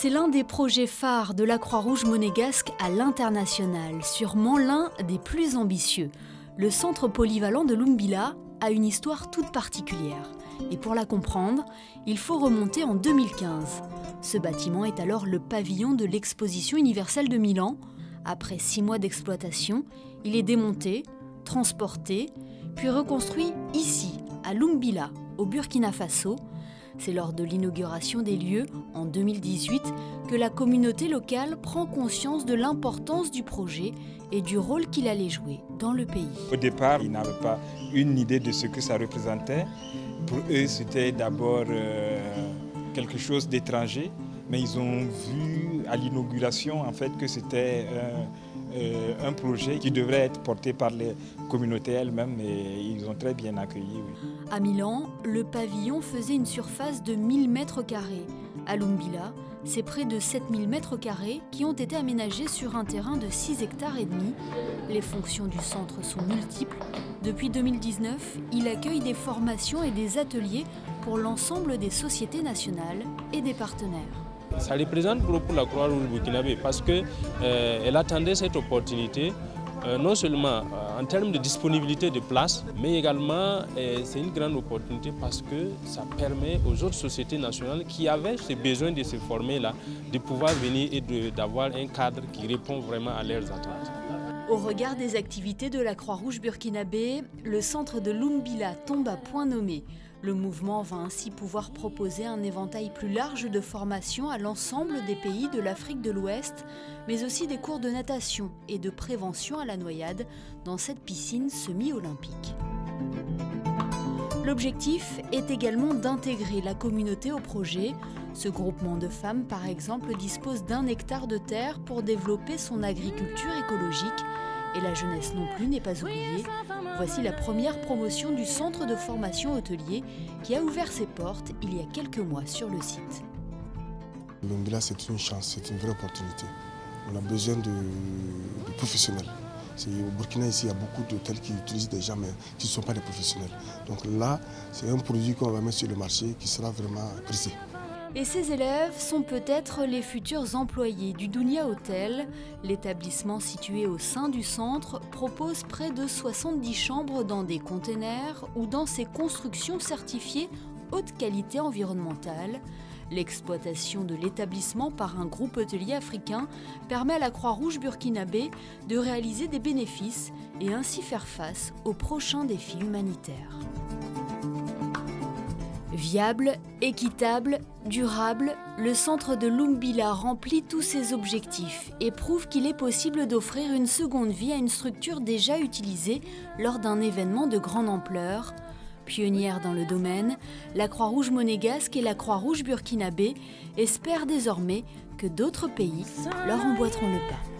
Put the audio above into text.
C'est l'un des projets phares de la Croix-Rouge monégasque à l'international, sûrement l'un des plus ambitieux. Le centre polyvalent de Lumbila a une histoire toute particulière. Et pour la comprendre, il faut remonter en 2015. Ce bâtiment est alors le pavillon de l'Exposition universelle de Milan. Après 6 mois d'exploitation, il est démonté, transporté, puis reconstruit ici, à Lumbila, au Burkina Faso. C'est lors de l'inauguration des lieux, en 2018, que la communauté locale prend conscience de l'importance du projet et du rôle qu'il allait jouer dans le pays. Au départ, ils n'avaient pas une idée de ce que ça représentait. Pour eux, c'était d'abord quelque chose d'étranger, mais ils ont vu à l'inauguration en fait que c'était un projet qui devrait être porté par les communautés elles-mêmes et ils ont très bien accueilli. Oui. À Milan, le pavillon faisait une surface de 1000 mètres carrés. À Lumbila, c'est près de 7000 mètres carrés qui ont été aménagés sur un terrain de 6,5 hectares. Les fonctions du centre sont multiples. Depuis 2019, il accueille des formations et des ateliers pour l'ensemble des sociétés nationales et des partenaires. Ça représente beaucoup la Croix-Rouge burkinabé parce qu'elle attendait cette opportunité, non seulement en termes de disponibilité de places, mais également c'est une grande opportunité parce que ça permet aux autres sociétés nationales qui avaient ce besoin de se former là, de pouvoir venir et d'avoir un cadre qui répond vraiment à leurs attentes. Au regard des activités de la Croix-Rouge burkinabé, le centre de Lumbila tombe à point nommé. Le mouvement va ainsi pouvoir proposer un éventail plus large de formations à l'ensemble des pays de l'Afrique de l'Ouest, mais aussi des cours de natation et de prévention à la noyade dans cette piscine semi-olympique. L'objectif est également d'intégrer la communauté au projet. Ce groupement de femmes, par exemple, dispose d'1 hectare de terre pour développer son agriculture écologique. Et la jeunesse non plus n'est pas oubliée. Voici la première promotion du centre de formation hôtelier qui a ouvert ses portes il y a quelques mois sur le site. Lumbila, c'est une chance, c'est une vraie opportunité. On a besoin de professionnels. Au Burkina, ici, il y a beaucoup d'hôtels qui utilisent des gens, mais qui ne sont pas des professionnels. Donc là, c'est un produit qu'on va mettre sur le marché qui sera vraiment apprécié. Et ces élèves sont peut-être les futurs employés du Dunia Hotel. L'établissement situé au sein du centre propose près de 70 chambres dans des containers ou dans ses constructions certifiées haute qualité environnementale. L'exploitation de l'établissement par un groupe hôtelier africain permet à la Croix-Rouge burkinabé de réaliser des bénéfices et ainsi faire face aux prochains défis humanitaires. Viable, équitable, durable, le centre de Lumbila remplit tous ses objectifs et prouve qu'il est possible d'offrir une seconde vie à une structure déjà utilisée lors d'un événement de grande ampleur. Pionnière dans le domaine, la Croix-Rouge monégasque et la Croix-Rouge burkinabé espèrent désormais que d'autres pays leur emboîteront le pas.